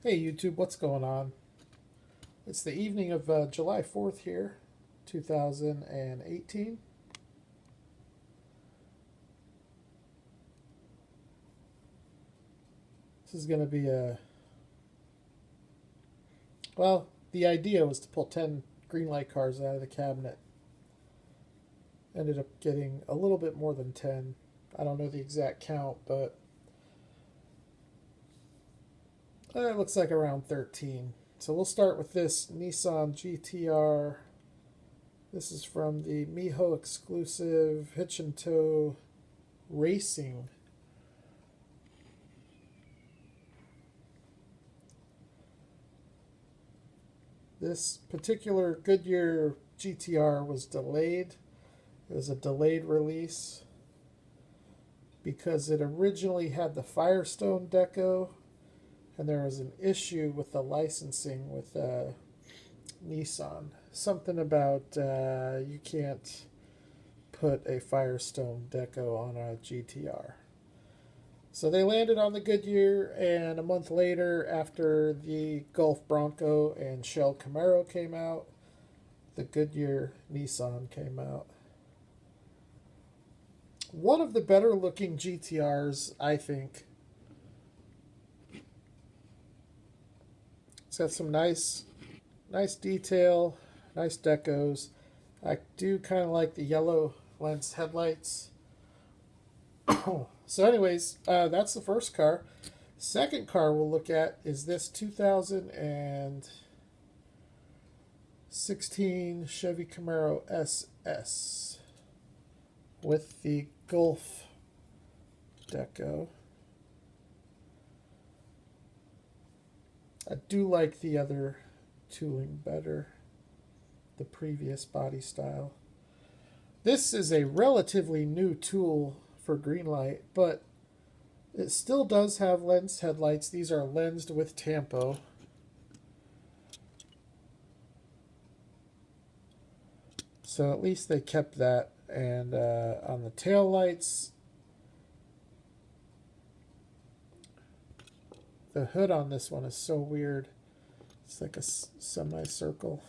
Hey YouTube, what's going on? It's the evening of July 4th here, 2018. This is going to be well, the idea was to pull 10 Greenlight cars out of the cabinet. Ended up getting a little bit more than 10. I don't know the exact count, but it looks like around 13. So we'll start with this Nissan GTR. This is from the Miho exclusive Hitch and Tow Racing. This particular Goodyear GTR was delayed. It was a delayed release because it originally had the Firestone deco, and there was an issue with the licensing with Nissan. Something about you can't put a Firestone deco on a GTR. So they landed on the Goodyear, and a month later, after the Gulf Bronco and Shell Camaro came out, the Goodyear Nissan came out. One of the better looking GTRs, I think. It's got some nice detail, nice decos. I do kind of like the yellow lens headlights. So anyways, that's the first car. Second car we'll look at is this 2016 Chevy Camaro SS with the Gulf deco. I do like the other tooling better, the previous body style. This is a relatively new tool for Greenlight, but it still does have lensed headlights. These are lensed with tampo. So at least they kept that. And on the tail lights, the hood on this one is so weird. It's like a semicircle.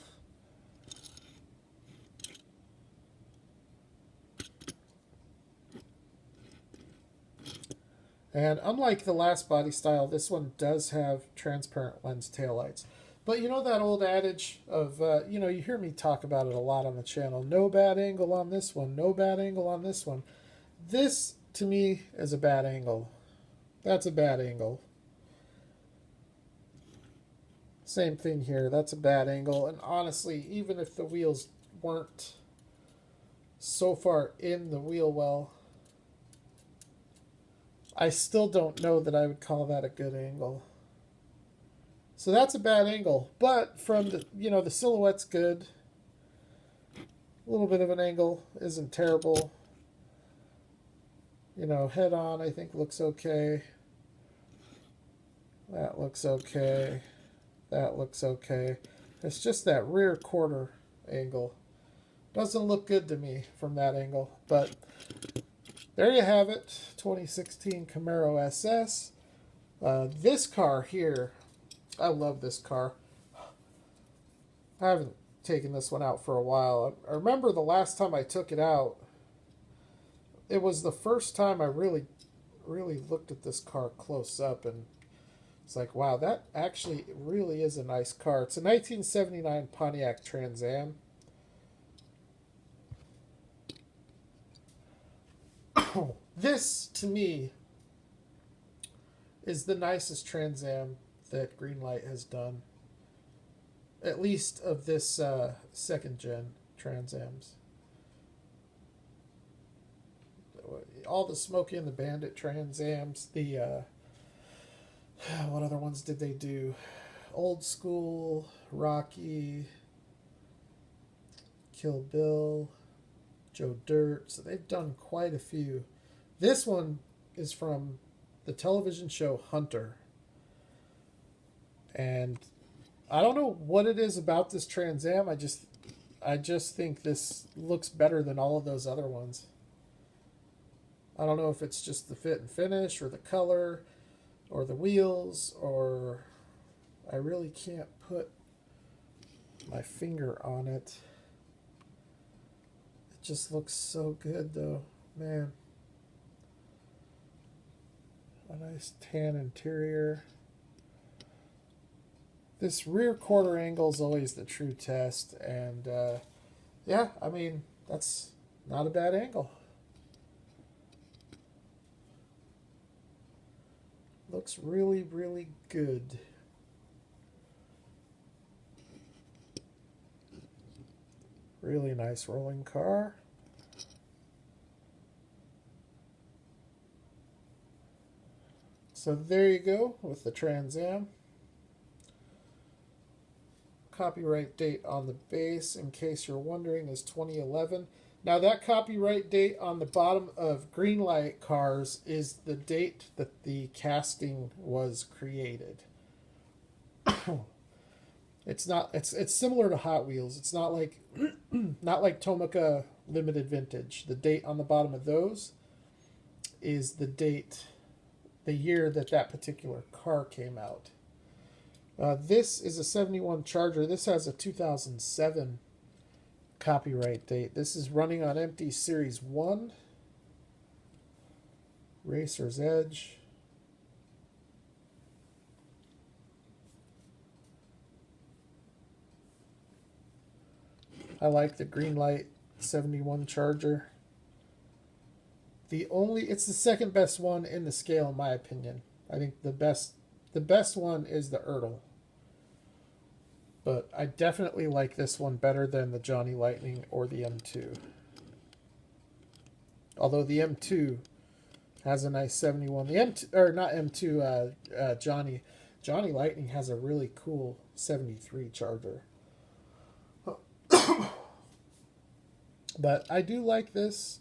And unlike the last body style, this one does have transparent lens taillights. But you know that old adage of, you hear me talk about it a lot on the channel. No bad angle on this one. No bad angle on this one. This, to me, is a bad angle. That's a bad angle. Same thing here. That's a bad angle. And honestly, even if the wheels weren't so far in the wheel well, I still don't know that I would call that a good angle. So that's a bad angle. But from the, the silhouette's good. A little bit of an angle isn't terrible. Head on I think looks okay. That looks okay. That looks okay. It's just that rear quarter angle. Doesn't look good to me from that angle. But there you have it. 2016 Camaro SS. This car here, I love this car. I haven't taken this one out for a while. I remember the last time I took it out, it was the first time I really looked at this car close up, and it's like, wow, that actually really is a nice car. It's a 1979 Pontiac Trans Am. This, to me, is the nicest Trans Am that Greenlight has done. At least of this second gen Trans Ams. All the Smokey and the Bandit Trans Ams, the what other ones did they do? Old School, Rocky, Kill Bill, Joe Dirt. So they've done quite a few. This one is from the television show Hunter. And I don't know what it is about this Trans Am. I just think this looks better than all of those other ones. I don't know if it's just the fit and finish or the color or the wheels or I really can't put my finger on it. It just looks so good though, man. A nice tan interior. This rear quarter angle is always the true test, and yeah, I mean, that's not a bad angle. Looks really, really good. Really nice rolling car. So there you go with the Trans Am. Copyright date on the base, in case you're wondering, is 2011. Now that copyright date on the bottom of Greenlight cars is the date that the casting was created. It's not. It's similar to Hot Wheels. It's not like not like Tomica Limited Vintage. The date on the bottom of those is the date, the year that that particular car came out. This is a 71 Charger. This has a 2007 copyright date. This is running on empty Series 1. Racer's Edge. I like the Greenlight 71 Charger. It's the second best one in the scale in my opinion. I think the best one is the Ertl. But I definitely like this one better than the Johnny Lightning or the M2. Although the M2 has a nice 71. The M2, or not M2, Johnny Lightning has a really cool 73 Charger. But I do like this.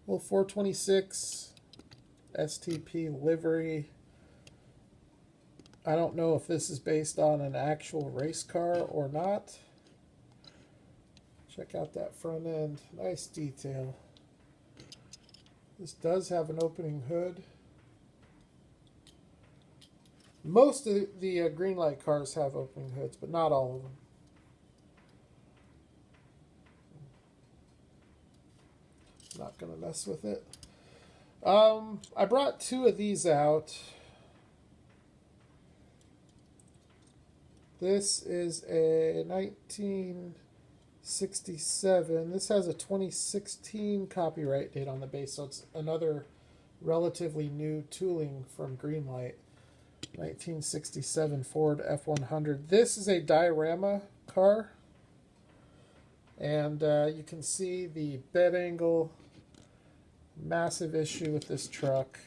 Well, 426 STP livery. I don't know if this is based on an actual race car or not. Check out that front end. Nice detail. This does have an opening hood. Most of the Greenlight cars have opening hoods, but not all of them. Not going to mess with it. I brought two of these out. This is a 1967. This has a 2016 copyright date on the base, so it's another relatively new tooling from Greenlight. 1967 Ford F100. This is a diorama car. And you can see the bed angle. Massive issue with this truck.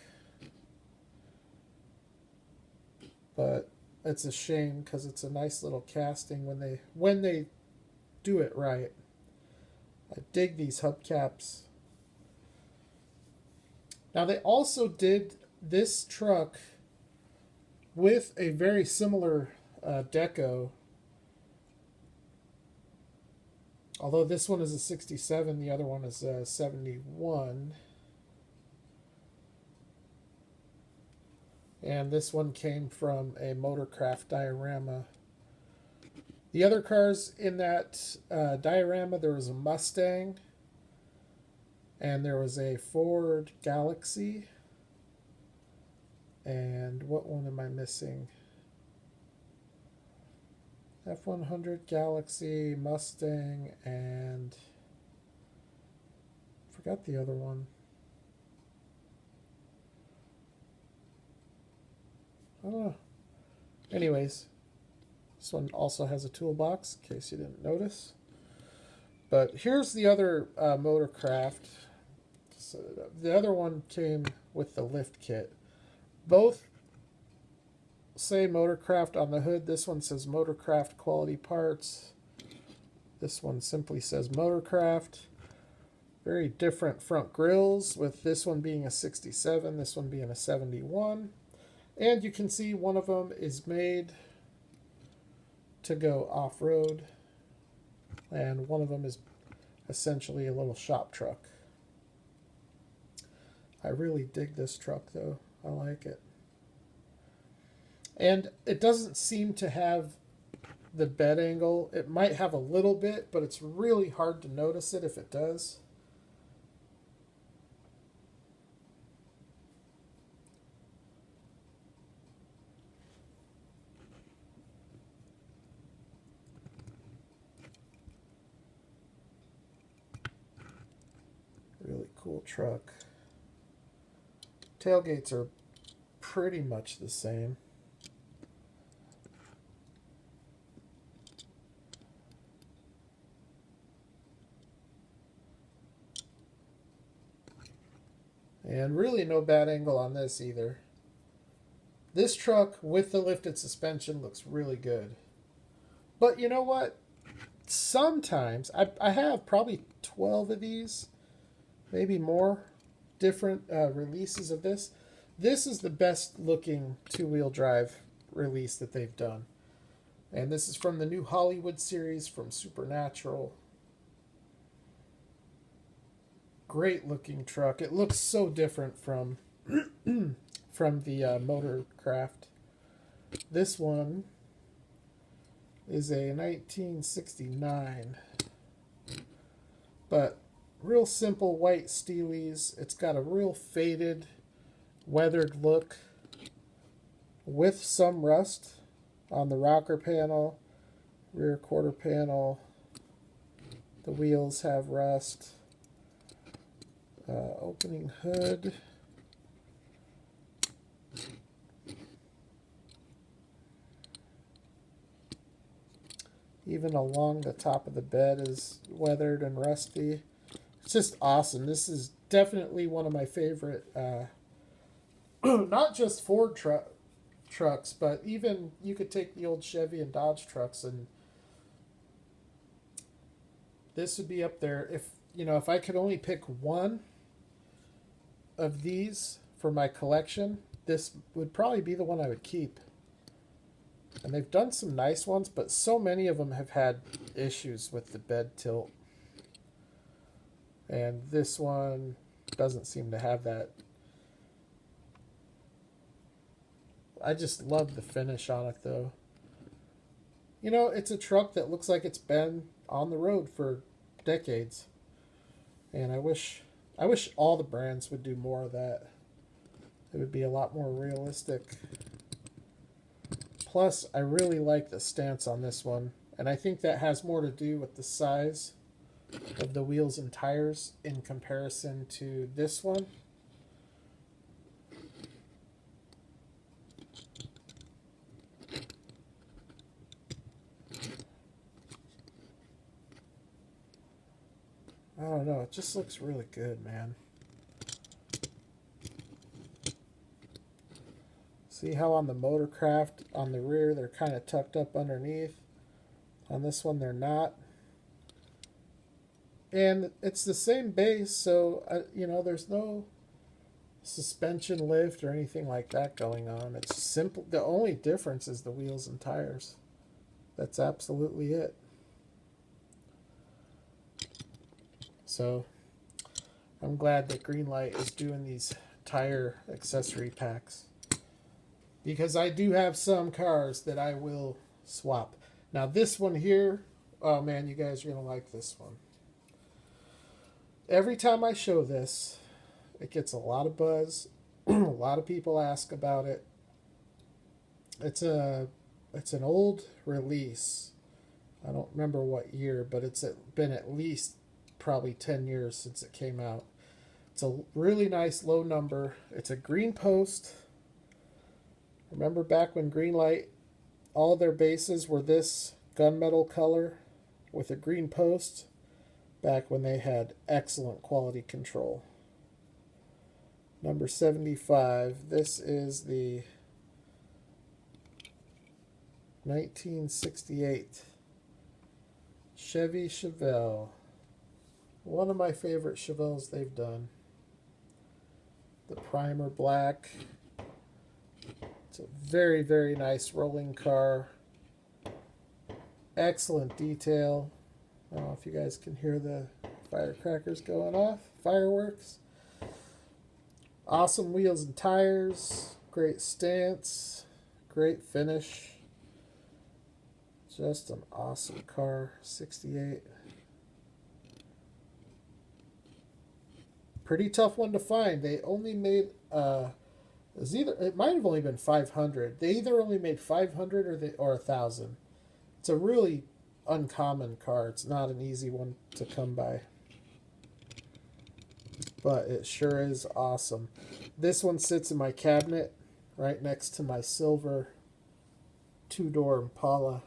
But it's a shame because it's a nice little casting when they do it right. I dig these hubcaps. Now they also did this truck with a very similar deco. Although this one is a 67, the other one is a 71. And this one came from a Motorcraft diorama. The other cars in that diorama, there was a Mustang. And there was a Ford Galaxy. And what one am I missing? F100, Galaxy, Mustang, and forgot the other one. I don't know. Anyways, this one also has a toolbox, in case you didn't notice. But here's the other Motorcraft. So the other one came with the lift kit. Both say Motorcraft on the hood. This one says Motorcraft quality parts. This one simply says Motorcraft. Very different front grills, with this one being a 67, this one being a 71. And you can see one of them is made to go off-road, and one of them is essentially a little shop truck. I really dig this truck though. I like it. And it doesn't seem to have the bed angle. It might have a little bit, but it's really hard to notice it if it does. Really cool truck. Tailgates are pretty much the same. And really no bad angle on this either. This truck with the lifted suspension looks really good. But you know what? Sometimes, I have probably 12 of these, maybe more, different releases of this. This is the best looking two-wheel drive release that they've done. And this is from the new Hollywood series from Supernatural. Great looking truck. It looks so different from from the Motorcraft. This one is a 1969, but real simple white steelies. It's got a real faded, weathered look with some rust on the rocker panel, rear quarter panel. The wheels have rust. Opening hood. Even along the top of the bed is weathered and rusty. It's just awesome. This is definitely one of my favorite, not just Ford trucks, but even you could take the old Chevy and Dodge trucks, and this would be up there. If I could only pick one of these for my collection, this would probably be the one I would keep. And they've done some nice ones, but so many of them have had issues with the bed tilt. And this one doesn't seem to have that. I just love the finish on it, though. It's a truck that looks like it's been on the road for decades. And I wish all the brands would do more of that. It would be a lot more realistic. Plus, I really like the stance on this one. And I think that has more to do with the size of the wheels and tires in comparison to this one. I don't know, it just looks really good, man. See how on the Motorcraft, on the rear, they're kind of tucked up underneath. On this one, they're not. And it's the same base, so, there's no suspension lift or anything like that going on. It's simple. The only difference is the wheels and tires. That's absolutely it. So I'm glad that Greenlight is doing these tire accessory packs, because I do have some cars that I will swap. Now this one here, oh man, you guys are going to like this one. Every time I show this, it gets a lot of buzz. A lot of people ask about it. It's an old release. I don't remember what year, but it's been at least probably 10 years since it came out. It's a really nice low number. It's a green post. Remember back when Greenlight, all their bases were this gunmetal color with a green post, back when they had excellent quality control. Number 75. This is the 1968 Chevy Chevelle. One of my favorite Chevelles they've done. The primer black. It's a very, very nice rolling car. Excellent detail. I don't know if you guys can hear the firecrackers going off. Fireworks. Awesome wheels and tires. Great stance. Great finish. Just an awesome car. 68. Pretty tough one to find. They only made it might have only been 500. They either only made 500 or 1,000. It's a really uncommon car. It's not an easy one to come by. But it sure is awesome. This one sits in my cabinet right next to my silver two-door Impala.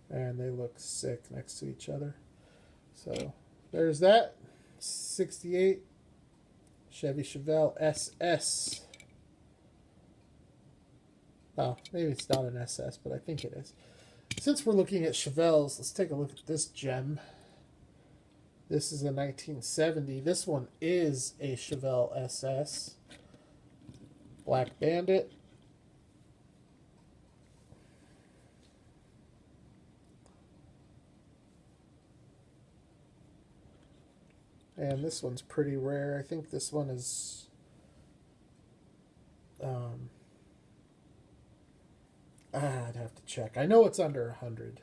And they look sick next to each other. So there's that. 68 Chevy Chevelle SS. Oh, maybe it's not an SS, but I think it is. Since we're looking at Chevelles, let's take a look at this gem. This is a 1970. This one is a Chevelle SS. Black Bandit. And this one's pretty rare. I think this one is I'd have to check. I know it's under 100.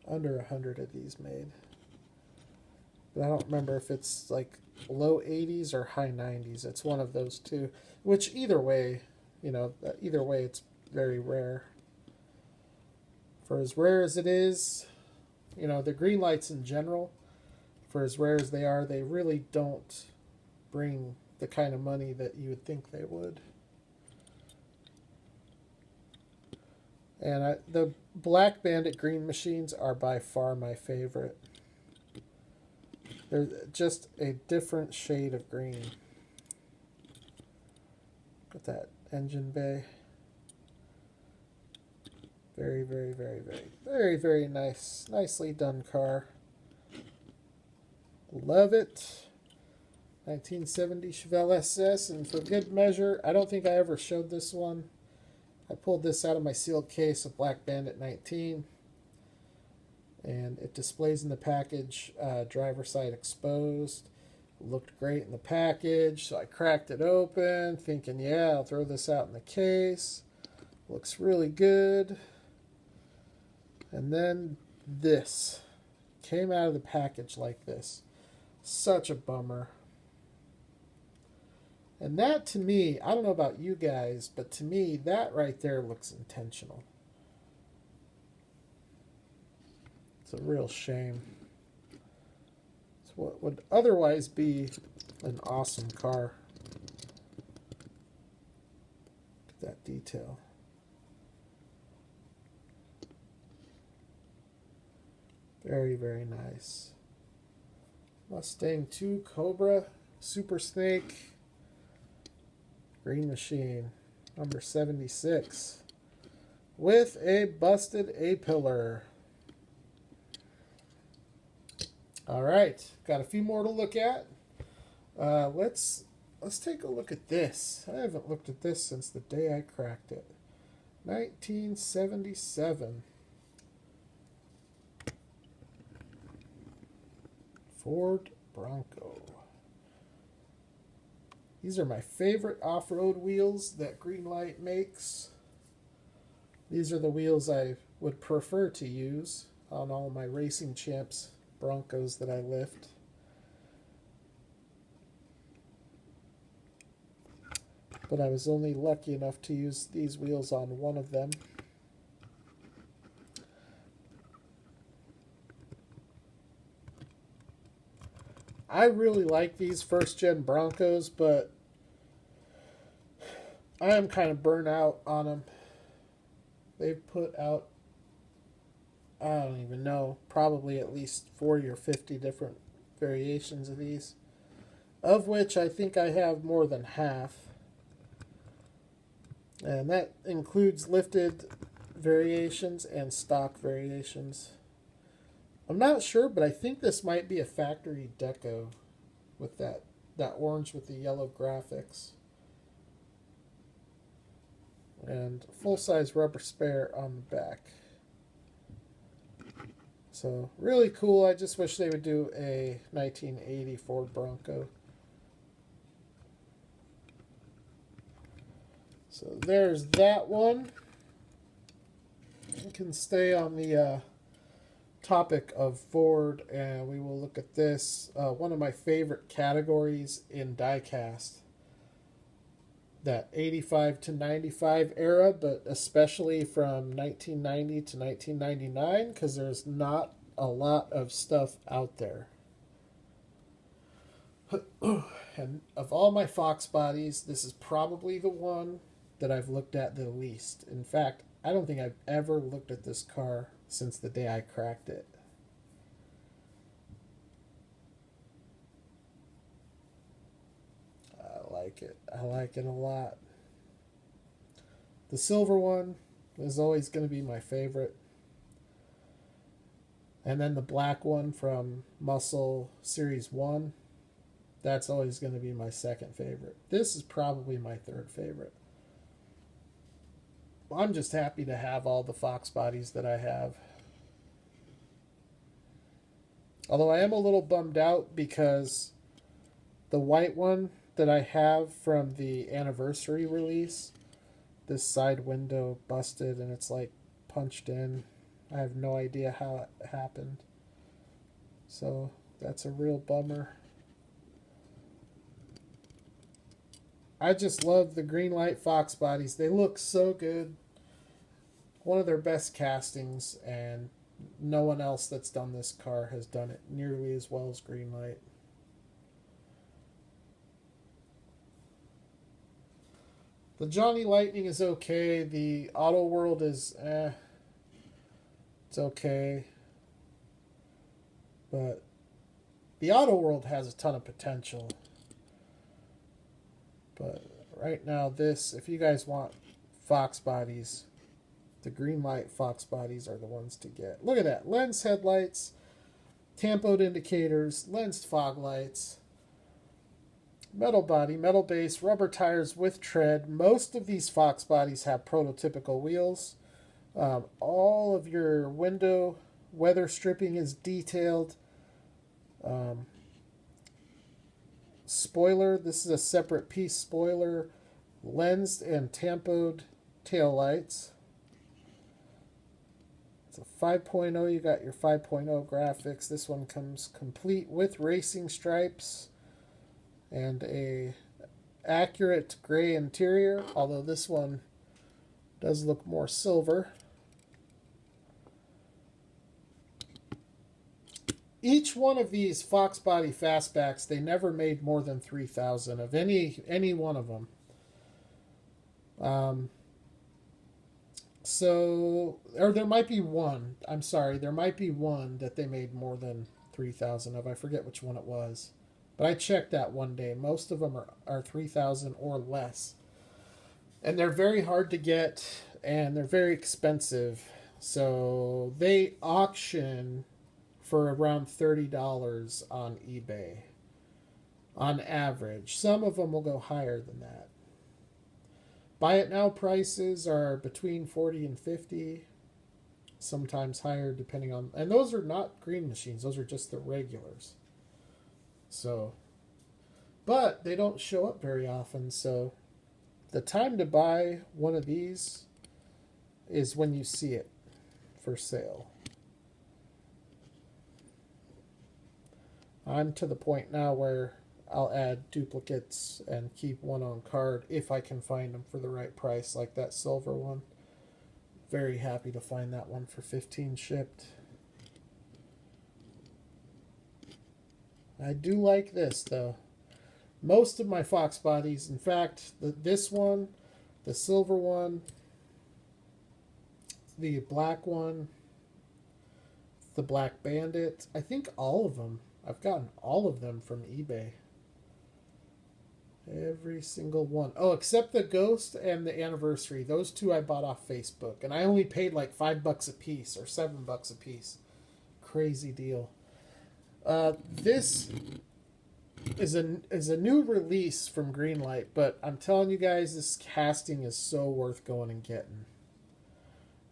Under 100 of these made. But I don't remember if it's like low 80s or high 90s. It's one of those two. Which either way, it's very rare. For as rare as it is, the Greenlights in general, for as rare as they are, they really don't bring the kind of money that you would think they would. And the Black Bandit green machines are by far my favorite. They're just a different shade of green. Look at that engine bay. Very, very, very, very, very, very nice. Nicely done car. Love it. 1970 Chevelle SS, and for good measure, I don't think I ever showed this one. I pulled this out of my sealed case of Black Bandit 19, and it displays in the package driver side exposed. Looked great in the package, so I cracked it open, thinking, yeah, I'll throw this out in the case. Looks really good. And then this came out of the package like this. Such a bummer. And that, to me, I don't know about you guys, but to me, that right there looks intentional. It's a real shame. It's what would otherwise be an awesome car. Look at that detail. Very, very nice. Mustang 2 Cobra Super Snake green machine number 76 with a busted A-pillar. All right, got a few more to look at. Let's take a look at this. I haven't looked at this since the day I cracked it. 1977 Ford Bronco. These are my favorite off-road wheels that Greenlight makes. These are the wheels I would prefer to use on all my Racing Champs Broncos that I lift. But I was only lucky enough to use these wheels on one of them. I really like these first-gen Broncos, but I am kind of burnt out on them. They've put out, I don't even know, probably at least 40 or 50 different variations of these, of which I think I have more than half. And that includes lifted variations and stock variations. I'm not sure, but I think this might be a factory deco with that orange with the yellow graphics. And full-size rubber spare on the back. So, really cool. I just wish they would do a 1980 Ford Bronco. So there's that one. We can stay on the topic of Ford, and we will look at this. One of my favorite categories in diecast. That 85 to 95 era, but especially from 1990 to 1999, because there's not a lot of stuff out there. And of all my Fox bodies, this is probably the one that I've looked at the least. In fact, I don't think I've ever looked at this car since the day I cracked it. I like it a lot. The silver one is always going to be my favorite. And then the black one from Muscle Series 1, that's always going to be my second favorite. This is probably my third favorite. I'm just happy to have all the Fox bodies that I have. Although I am a little bummed out because the white one that I have from the anniversary release, this side window busted and it's like punched in. I have no idea how it happened. So that's a real bummer. I just love the Greenlight Fox bodies. They look so good. One of their best castings, and no one else that's done this car has done it nearly as well as Greenlight. The Johnny Lightning is okay. The Auto World is it's okay. But the Auto World has a ton of potential. But right now, if you guys want Fox bodies, the Greenlight Fox bodies are the ones to get. Look at that. Lens headlights, tampoed indicators, lensed fog lights, metal body, metal base, rubber tires with tread. Most of these Fox bodies have prototypical wheels. All of your window weather stripping is detailed. Spoiler, this is a separate piece spoiler. Lensed and tampoed tail lights. It's a 5.0. You got your 5.0 graphics. This one comes complete with racing stripes and a accurate gray interior, although this one does look more silver. Each one of these Fox Body Fastbacks, they never made more than 3,000 of any one of them. Or there might be one. I'm sorry, there might be one that they made more than 3,000 of. I forget which one it was. But I checked that one day. Most of them are 3,000 or less. And they're very hard to get, and they're very expensive. So they auction for around $30 on eBay on average. Some of them will go higher than that. Buy it now prices are between 40 and 50, sometimes higher depending on, and those are not green machines, those are just the regulars. So, but they don't show up very often, so the time to buy one of these is when you see it for sale. I'm to the point now where I'll add duplicates and keep one on card if I can find them for the right price, like that silver one. Very happy to find that one for 15 shipped. I do like this though. Most of my Fox bodies, in fact, this one, the silver one, the black one, the Black Bandit, I think all of them. I've gotten all of them from eBay. Every single one. Oh, except the Ghost and the Anniversary. Those two I bought off Facebook. And I only paid like $5 a piece or $7 a piece. Crazy deal. This is a new release from Greenlight, but I'm telling you guys, this casting is so worth going and getting.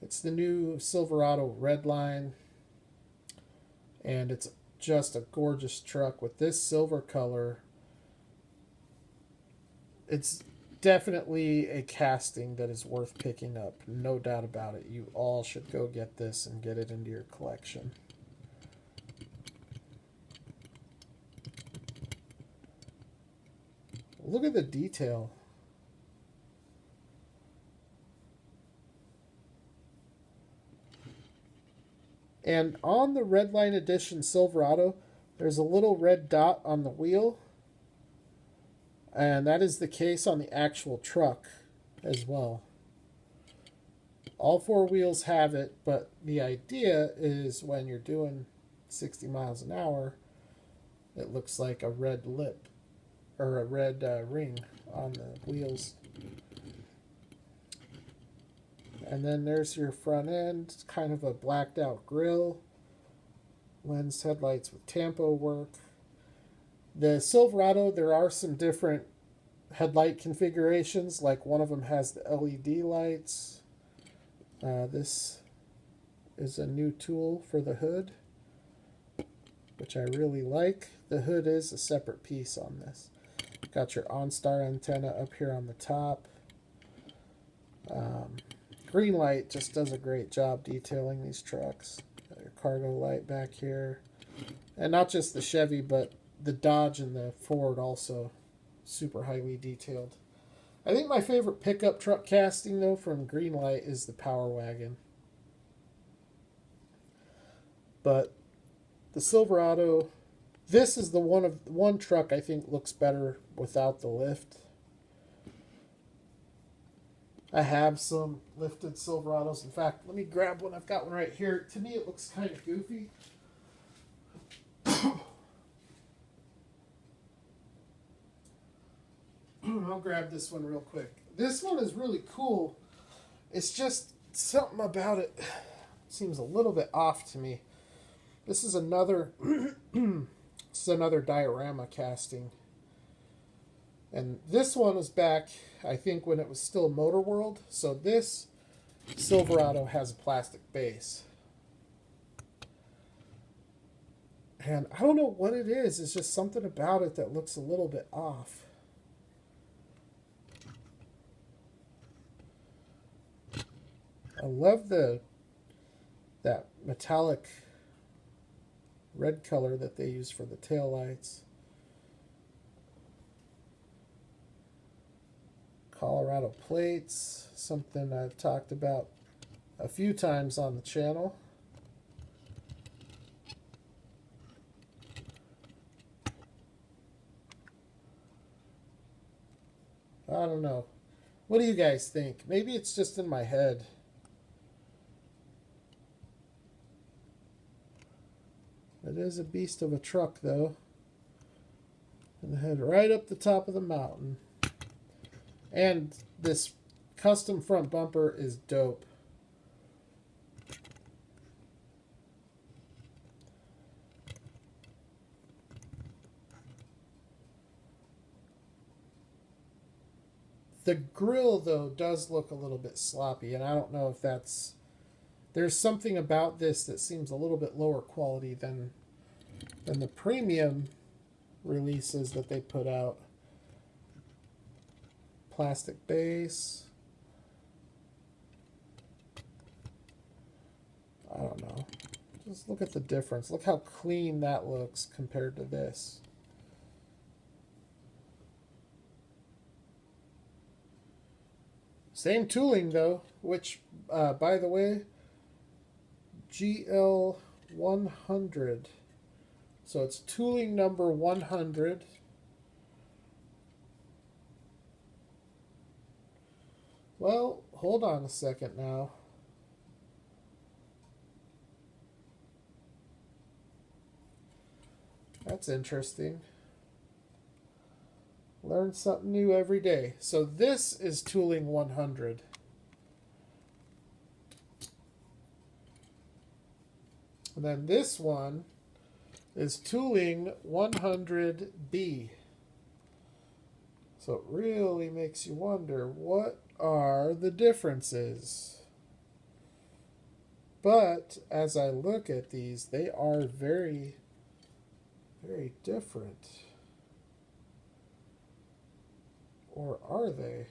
It's the new Silverado Redline, and it's just a gorgeous truck with this silver color. It's definitely a casting that is worth picking up. No doubt about it. You all should go get this and get it into your collection. Look at the detail. And on the Redline Edition Silverado, there's a little red dot on the wheel. And that is the case on the actual truck as well. All four wheels have it, but the idea is when you're doing 60 miles an hour, it looks like a red lip or a red ring on the wheels. And then there's your front end. It's kind of a blacked out grille. Lens headlights with tampo work. The Silverado, there are some different headlight configurations. Like one of them has the LED lights. This is a new tool for the hood, which I really like. The hood is a separate piece on this. Got your OnStar antenna up here on the top. Greenlight just does a great job detailing these trucks. Got your cargo light back here. And not just the Chevy, but the Dodge and the Ford also super highly detailed. I think my favorite pickup truck casting, though, from Greenlight is the Power Wagon. But the Silverado, this is the one truck I think looks better without the lift. I have some lifted Silverados. In fact, let me grab one. I've got one right here. To me, it looks kind of goofy. I'll grab this one real quick. This one is really cool. It's just something about it seems a little bit off to me. This is another diorama casting. And this one was back, I think, when it was still Motor World. So this Silverado has a plastic base. And I don't know what it is. It's just something about it that looks a little bit off. I love that metallic red color that they use for the taillights. Colorado plates, something I've talked about a few times on the channel. I don't know. What do you guys think? Maybe it's just in my head. It is a beast of a truck, though. And head right up the top of the mountain. And this custom front bumper is dope. The grill, though, does look a little bit sloppy, and I don't know if that's... There's something about this that seems a little bit lower quality than the premium releases that they put out. Plastic base. I don't know. Just look at the difference. Look how clean that looks compared to this. Same tooling, though, which, by the way, GL100. So it's tooling number 100. Well, hold on a second now. That's interesting. Learn something new every day. So this is tooling 100. And then this one is tooling 100B. So it really makes you wonder, what are the differences? But as I look at these, they are very, very different. Or are they?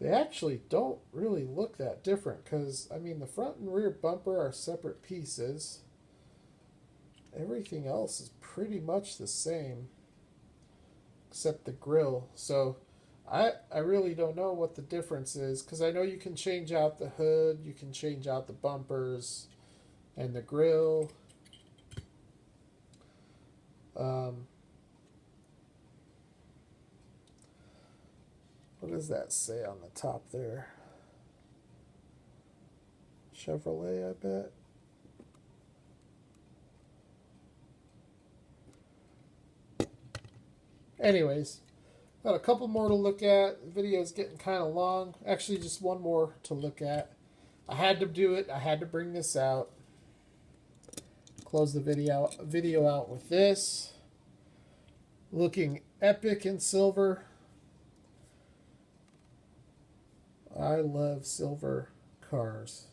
They actually don't really look that different because, I mean, the front and rear bumper are separate pieces. Everything else is pretty much the same except the grill. So I really don't know what the difference is because I know you can change out the hood, you can change out the bumpers and the grill. What does that say on the top there? Chevrolet, I bet. Anyways, got a couple more to look at. The video's getting kind of long. Actually, just one more to look at. I had to do it. I had to bring this out. Close the video out with this. Looking epic in silver. I love silver cars.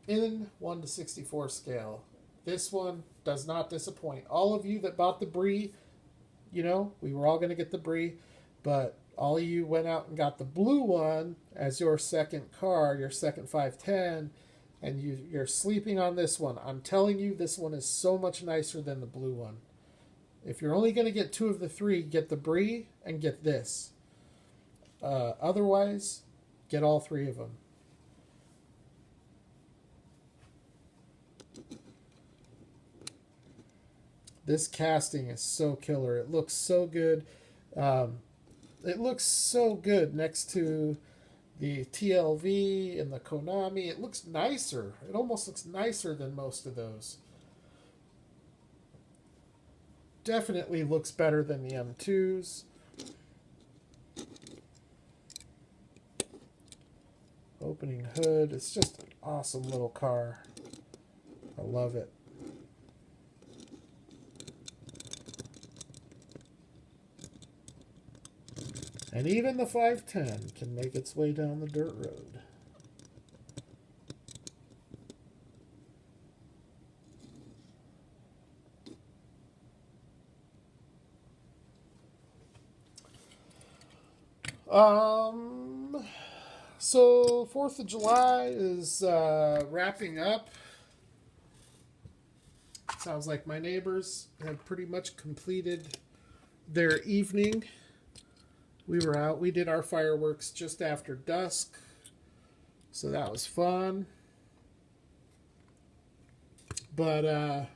In 1:64 scale. This one does not disappoint. All of you that bought the Brie, you know, we were all going to get the Brie, but all of you went out and got the blue one as your second car, your second 510, and you're sleeping on this one. I'm telling you, this one is so much nicer than the blue one. If you're only going to get two of the three, get the Brie and get this. Otherwise, get all three of them. This casting is so killer. It looks so good. It looks so good next to the TLV and the Konami. It looks nicer. It almost looks nicer than most of those. Definitely looks better than the M2s. Opening hood. It's just an awesome little car. I love it. And even the 510 can make its way down the dirt road. So 4th of July is wrapping up. Sounds like my neighbors have pretty much completed their evening. We were out. We did our fireworks just after dusk. So that was fun. But,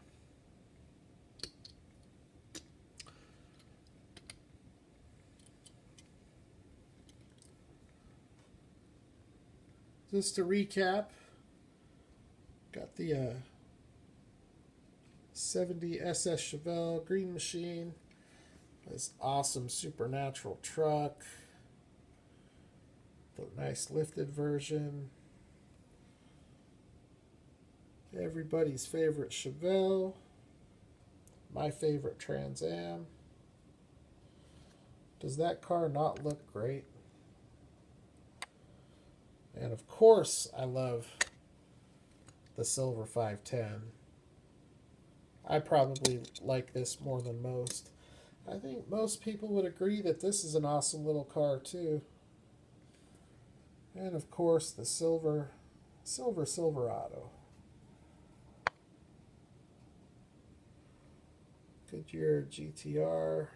just to recap, got the 70 SS Chevelle Green Machine. This awesome supernatural truck. The nice lifted version. Everybody's favorite Chevelle. My favorite Trans Am. Does that car not look great? And of course, I love the silver 510. I probably like this more than most. I think most people would agree that this is an awesome little car too. And of course the silver Silverado. Goodyear GTR.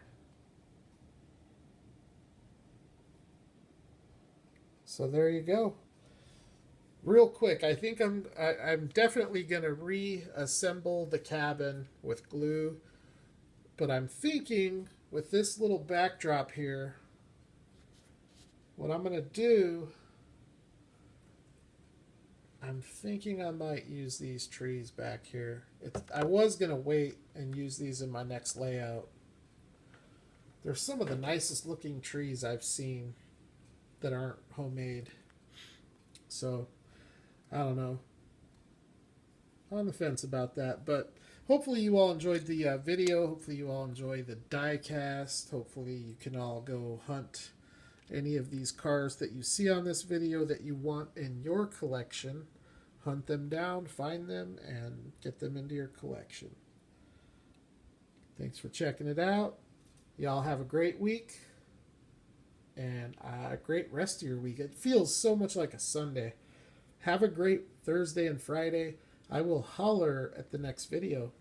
So there you go. Real quick, I think I'm definitely going to reassemble the cabin with glue. But I'm thinking with this little backdrop here, what I'm going to do, I'm thinking I might use these trees back here. I was going to wait and use these in my next layout. They're some of the nicest looking trees I've seen that aren't homemade. So, I don't know. On the fence about that, but hopefully you all enjoyed the video. Hopefully you all enjoy the die cast. Hopefully you can all go hunt any of these cars that you see on this video that you want in your collection. Hunt them down, find them, and get them into your collection. Thanks for checking it out. Y'all have a great week and a great rest of your week. It feels so much like a Sunday. Have a great Thursday and Friday. I will holler at the next video.